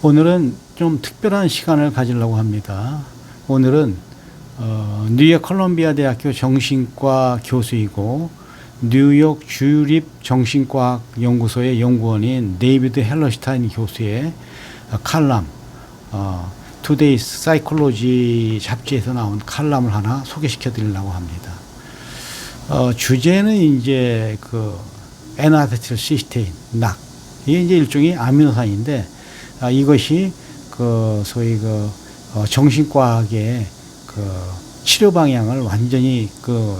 오늘은 좀 특별한 시간을 가지려고 합니다. 오늘은 뉴욕 컬럼비아 대학교 정신과 교수이고 뉴욕 주립 정신과학 연구소의 연구원인 데이비드 헬러슈타인 교수의 칼럼 투데이스 사이콜로지 잡지에서 나온 칼럼을 하나 소개시켜 드리려고 합니다. 주제는 이제 그 N-아세틸시스테인, 낙. 이게 이제 일종의 아미노산인데 이것이 그 소위 그 정신과학의 그 치료 방향을 완전히 그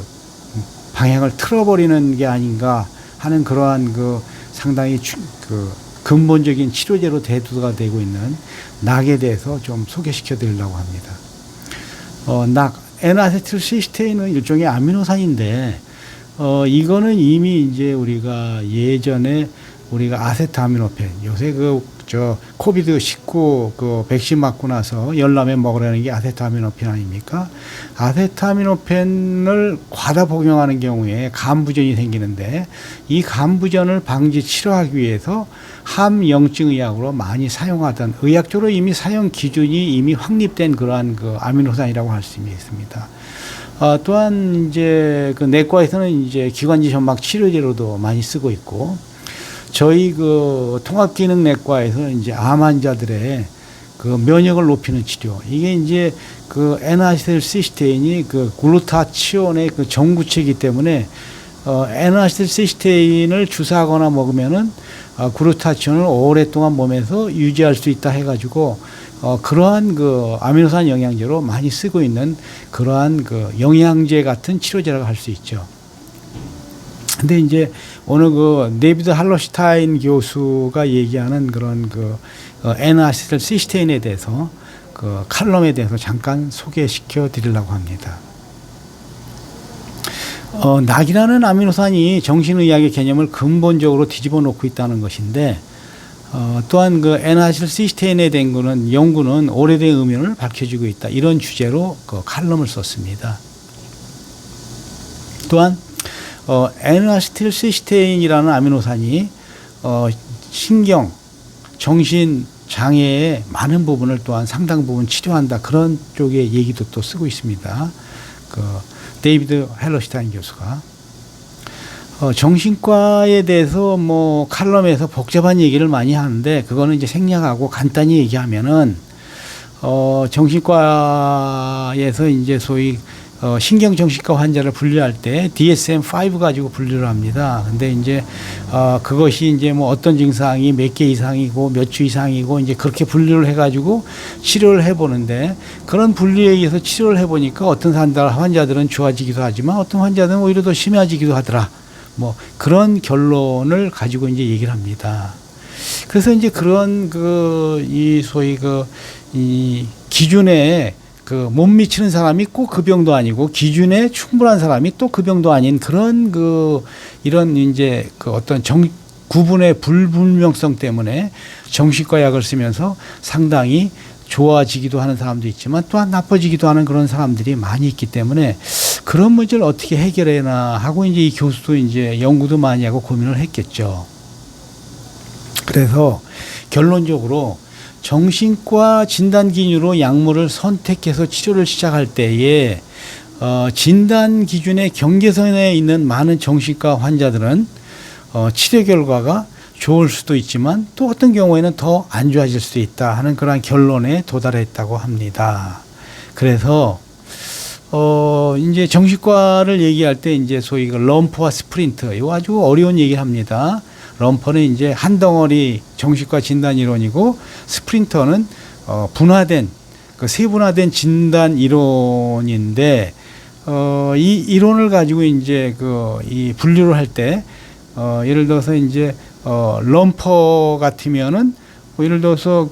방향을 틀어버리는 게 아닌가 하는 그러한 그 상당히 그 근본적인 치료제로 대두가 되고 있는 낙에 대해서 좀 소개시켜 드리려고 합니다. 낙, N-아세틸시스테인은 일종의 아미노산인데 이거는 이미 이제 우리가 예전에 우리가 아세트아미노펜, 요새 코비드-19 그 백신 맞고 나서 열나면 먹으라는 게 아세트아미노펜 아닙니까? 아세트아미노펜을 과다 복용하는 경우에 간부전이 생기는데 이 간부전을 방지 치료하기 위해서 함영증 의학으로 많이 사용하던 의학적으로 이미 사용 기준이 이미 확립된 그러한 그 아미노산이라고 할 수 있습니다. 또한 이제 그 내과에서는 이제 기관지 점막 치료제로도 많이 쓰고 있고 저희 그 통합기능내과에서 이제 암 환자들의 그 면역을 높이는 치료 이게 이제 그 N-아세틸시스테인이 그 글루타치온의 그 전구체이기 때문에 N-아세틸시스테인을 주사하거나 먹으면은 글루타치온을 오랫동안 몸에서 유지할 수 있다 해가지고 그러한 그 아미노산 영양제로 많이 쓰고 있는 그러한 그 영양제 같은 치료제라고 할 수 있죠. 근데 이제 오늘 그 데이비드 헬러슈타인 교수가 얘기하는 그런 그 N-아세틸시스테인에 대해서 그 칼럼에 대해서 잠깐 소개시켜 드리려고 합니다. 낙이라는 아미노산이 정신의학의 개념을 근본적으로 뒤집어 놓고 있다는 것인데 또한 그 N-아세틸시스테인에 대한 거는 연구는 오래된 의미를 밝혀주고 있다. 이런 주제로 그 칼럼을 썼습니다. 또한 N-아세틸시스테인이라는 아미노산이 신경, 정신 장애의 많은 부분을 또한 상당 부분 치료한다. 그런 쪽의 얘기도 또 쓰고 있습니다. 그 데이비드 헬러슈타인 교수가 정신과에 대해서 뭐 칼럼에서 복잡한 얘기를 많이 하는데 그거는 이제 생략하고 간단히 얘기하면은 정신과에서 이제 소위 신경정신과 환자를 분류할 때 DSM-5 가지고 분류를 합니다. 근데 이제 그것이 이제 뭐 어떤 증상이 몇 개 이상이고 몇 주 이상이고 이제 그렇게 분류를 해가지고 치료를 해보는데 그런 분류에 의해서 치료를 해보니까 어떤 환자들은 좋아지기도 하지만 어떤 환자들은 오히려 더 심해지기도 하더라. 뭐 그런 결론을 가지고 이제 얘기를 합니다. 그래서 이제 그런 이 소위 이 기준에 못 미치는 사람이 꼭 그 병도 아니고 기준에 충분한 사람이 또 그 병도 아닌 그런 이런 이제 어떤 구분의 불분명성 때문에 정신과 약을 쓰면서 상당히 좋아지기도 하는 사람도 있지만 또한 나빠지기도 하는 그런 사람들이 많이 있기 때문에 그런 문제를 어떻게 해결해나 하고 이제 이 교수도 이제 연구도 많이 하고 고민을 했겠죠. 그래서 결론적으로 정신과 진단 기준으로 약물을 선택해서 치료를 시작할 때에 진단 기준의 경계선에 있는 많은 정신과 환자들은 치료 결과가 좋을 수도 있지만 또 어떤 경우에는 더 안 좋아질 수도 있다 하는 그런 결론에 도달했다고 합니다. 그래서 이제 정신과를 얘기할 때 이제 소위 럼프와 스프린트 이거 아주 어려운 얘기를 합니다. 럼퍼는 이제 한 덩어리 정신과 진단 이론이고 스프린터는 분화된 세분화된 진단 이론인데 이 이론을 가지고 이제 이 분류를 할 때 예를 들어서 이제 럼퍼 같으면은 예를 들어서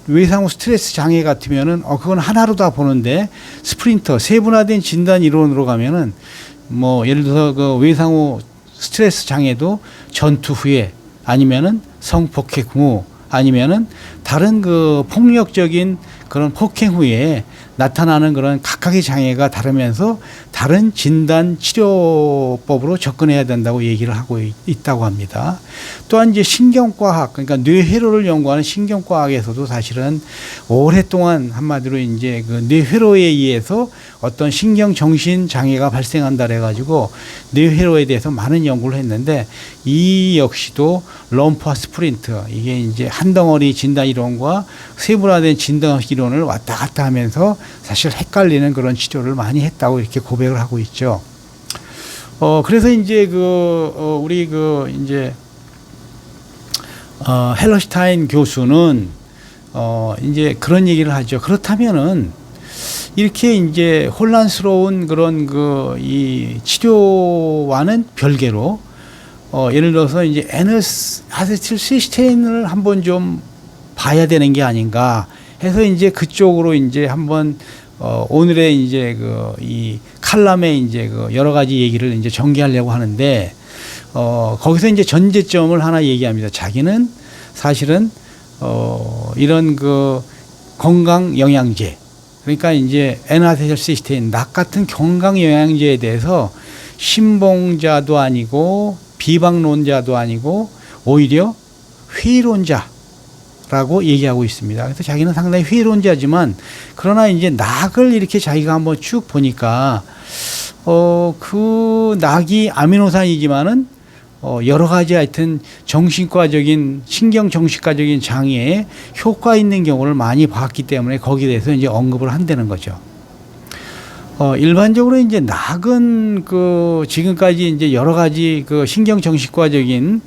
외상후 스트레스 장애 같으면은 그건 하나로 다 보는데 스프린터 세분화된 진단 이론으로 가면은 뭐 예를 들어서 외상후 스트레스 장애도 전투 후에 아니면은 성폭행 후 아니면은 다른 폭력적인 그런 폭행 후에 나타나는 그런 각각의 장애가 다르면서 다른 진단 치료법으로 접근해야 된다고 얘기를 하고 있다고 합니다. 또한 이제 신경과학, 그러니까 뇌회로를 연구하는 신경과학에서도 사실은 오랫동안 한마디로 이제 그 뇌회로에 의해서 어떤 신경정신 장애가 발생한다 그래가지고 뇌회로에 대해서 많은 연구를 했는데, 이 역시도 럼프와 스프린트, 이게 이제 한 덩어리 진단 이론과 세분화된 진단 이론을 왔다 갔다 하면서 사실 헷갈리는 그런 치료를 많이 했다고 이렇게 고백을 하고 있죠. 그래서 이제 우리 이제 헬러슈타인 교수는 이제 그런 얘기를 하죠. 그렇다면은 이렇게 이제 혼란스러운 그런 이 치료와는 별개로 예를 들어서 이제 N-아세틸시스테인을 한번 좀 봐야 되는 게 아닌가 해서 이제 그쪽으로 이제 한번 오늘의 이제 이 칼럼에 이제 여러 가지 얘기를 이제 전개하려고 하는데, 거기서 이제 전제점을 하나 얘기합니다. 자기는 사실은 이런 건강 영양제, 그러니까 이제 N-아세틸시스테인, 낙 같은 건강 영양제에 대해서 신봉자도 아니고 비방론자도 아니고 오히려 회의론자라고 얘기하고 있습니다. 그래서 자기는 상당히 회의론자지만, 그러나 이제 낙을 이렇게 자기가 한번 쭉 보니까 그 낙이 아미노산이지만은 여러 가지 하여튼 정신과적인 신경정신과적인 장애에 효과 있는 경우를 많이 봤기 때문에 거기에 대해서 이제 언급을 한다는 거죠. 일반적으로 이제 낙은 지금까지 이제 여러 가지 신경정신과적인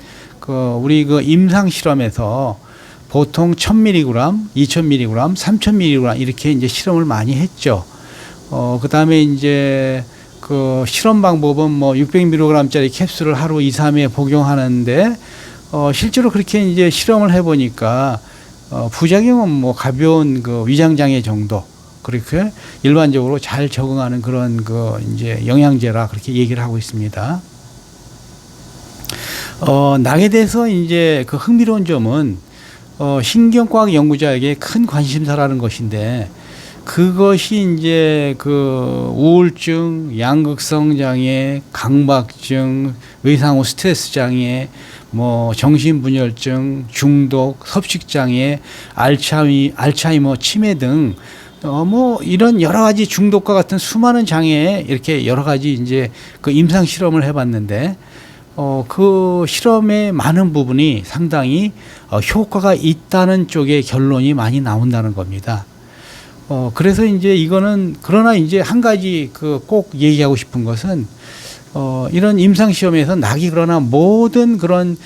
우리 임상 실험에서 보통 1000mg, 2000mg, 3000mg 이렇게 이제 실험을 많이 했죠. 그 다음에 이제 실험 방법은 뭐 600mg짜리 캡슐을 하루 2, 3회 복용하는데, 실제로 그렇게 이제 실험을 해보니까, 부작용은 뭐 가벼운 위장장애 정도, 그렇게 일반적으로 잘 적응하는 그런 이제 영양제라 그렇게 얘기를 하고 있습니다. 낙에 대해서 이제 흥미로운 점은, 신경과학 연구자에게 큰 관심사라는 것인데, 그것이 이제 우울증, 양극성 장애, 강박증, 외상 후 스트레스 장애, 뭐 정신분열증, 중독, 섭식 장애, 알츠하이머 치매 등 뭐 이런 여러 가지 중독과 같은 수많은 장애에 이렇게 여러 가지 이제 임상 실험을 해봤는데, 그 실험의 많은 부분이 상당히 효과가 있다는 쪽의 결론이 많이 나온다는 겁니다. 그래서 이제 이거는, 그러나 이제 한 가지 꼭 얘기하고 싶은 것은, 이런 임상시험에서 낙이 그러나 모든 그런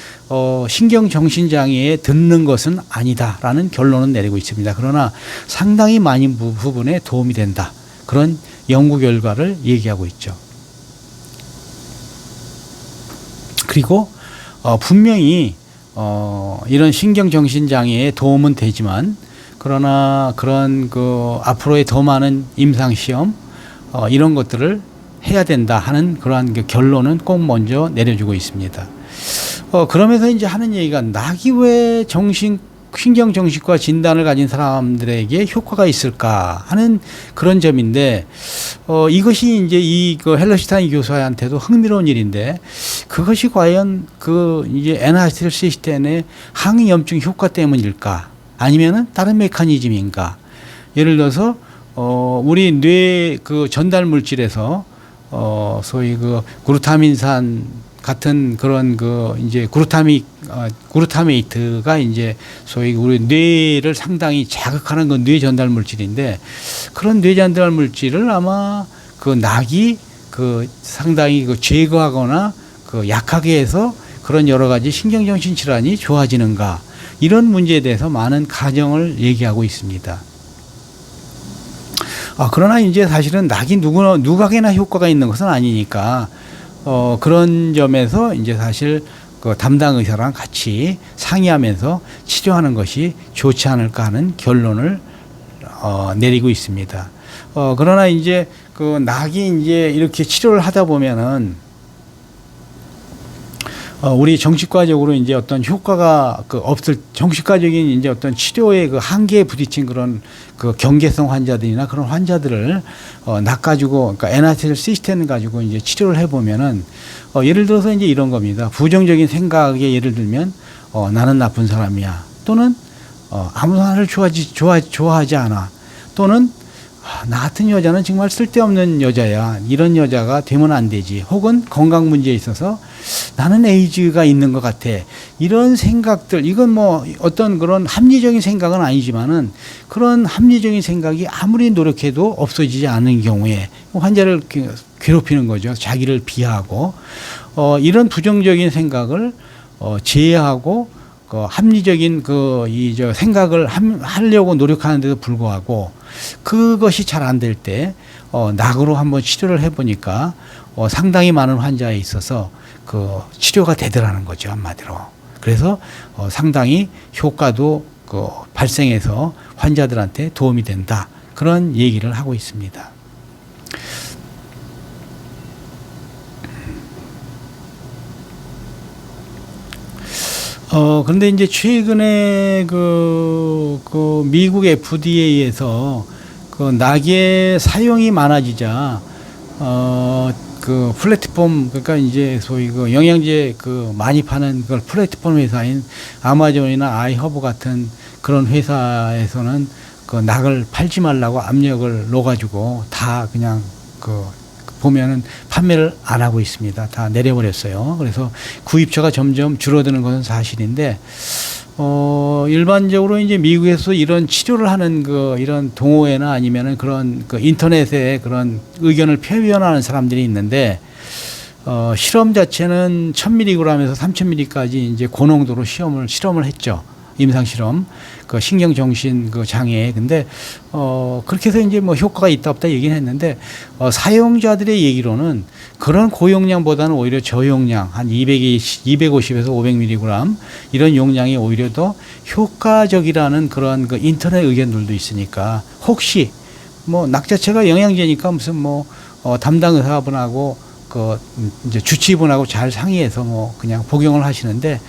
신경정신장애에 듣는 것은 아니다라는 결론은 내리고 있습니다. 그러나 상당히 많은 부분에 도움이 된다, 그런 연구 결과를 얘기하고 있죠. 그리고 분명히 이런 신경정신장애에 도움은 되지만, 그러나 그런 앞으로의 더 많은 임상시험 이런 것들을 해야 된다 하는 그러한 결론은 꼭 먼저 내려주고 있습니다. 그러면서 이제 하는 얘기가, 낙이 왜 신경정신과 진단을 가진 사람들에게 효과가 있을까 하는 그런 점인데, 이것이 이제 헬러슈타인 교수한테도 흥미로운 일인데, 그것이 과연 이제 N-아세틸시스테인의 항염증 효과 때문일까? 아니면은 다른 메커니즘인가? 예를 들어서 우리 뇌 전달 물질에서 소위 글루타민산 같은 그런 이제 글루타메이트가 이제 소위 우리 뇌를 상당히 자극하는 뇌 전달 물질인데, 그런 뇌 전달 물질을 아마 낙이 상당히 제거하거나 약하게 해서 그런 여러 가지 신경정신 질환이 좋아지는가, 이런 문제에 대해서 많은 가정을 얘기하고 있습니다. 그러나 이제 사실은 낙이 누구에게나 효과가 있는 것은 아니니까, 그런 점에서 이제 사실 담당 의사랑 같이 상의하면서 치료하는 것이 좋지 않을까 하는 결론을 내리고 있습니다. 그러나 이제 낙이 이제 이렇게 치료를 하다 보면은 우리 정신과적으로 이제 어떤 효과가 정신과적인 이제 어떤 치료의 그 한계에 부딪힌 그런 그 경계성 환자들이나 그런 환자들을 낚아주고, 그러니까 에나스틸 시스템 가지고 이제 치료를 해보면은 예를 들어서 이제 이런 겁니다. 부정적인 생각에 예를 들면 나는 나쁜 사람이야, 또는 아무 나를 좋아하지 않아, 또는 나 같은 여자는 정말 쓸데없는 여자야, 이런 여자가 되면 안 되지, 혹은 건강 문제에 있어서 나는 에이즈가 있는 것 같아, 이런 생각들, 이건 뭐 어떤 그런 합리적인 생각은 아니지만은 그런 합리적인 생각이 아무리 노력해도 없어지지 않은 경우에 환자를 괴롭히는 거죠. 자기를 비하하고 이런 부정적인 생각을 제어하고 합리적인 생각을 하려고 노력하는데도 불구하고 그것이 잘 안 될 때 낙으로 한번 치료를 해보니까 상당히 많은 환자에 있어서 그 치료가 되더라는 거죠, 한마디로. 그래서 상당히 효과도 발생해서 환자들한테 도움이 된다, 그런 얘기를 하고 있습니다. 그런데 이제 최근에 미국 FDA에서 낙의 사용이 많아지자, 그 플랫폼, 그러니까 이제 소위 영양제 많이 파는 그 플랫폼 회사인 아마존이나 아이허브 같은 그런 회사에서는 낙을 팔지 말라고 압력을 넣어가지고 다 그냥 보면은 판매를 안 하고 있습니다. 다 내려버렸어요. 그래서 구입처가 점점 줄어드는 것은 사실인데, 일반적으로 이제 미국에서 이런 치료를 하는 이런 동호회나 아니면은 그런 인터넷에 그런 의견을 표현하는 사람들이 있는데, 실험 자체는 1000mg에서 3000mg까지 이제 고농도로 실험을 했죠. 임상 실험, 신경정신 장애. 근데, 그렇게 해서 이제 뭐 효과가 있다 없다 얘기는 했는데, 사용자들의 얘기로는 그런 고용량보다는 오히려 저용량, 한 250에서 500mg 이런 용량이 오히려 더 효과적이라는 그런 인터넷 의견들도 있으니까, 혹시 낙 자체가 영양제니까 무슨 담당 의사분하고 이제 주치의분하고 잘 상의해서 그냥 복용을 하시는데,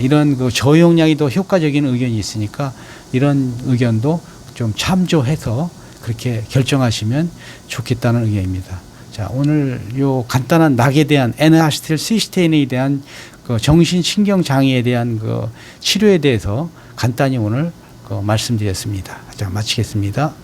이런 저용량이 더 효과적인 의견이 있으니까 이런 의견도 좀 참조해서 그렇게 결정하시면 좋겠다는 의견입니다. 자, 오늘 요 간단한 낙에 대한 N-아세틸 시스테인에 대한 정신신경 장애에 대한 치료에 대해서 간단히 오늘 말씀드렸습니다. 자, 마치겠습니다.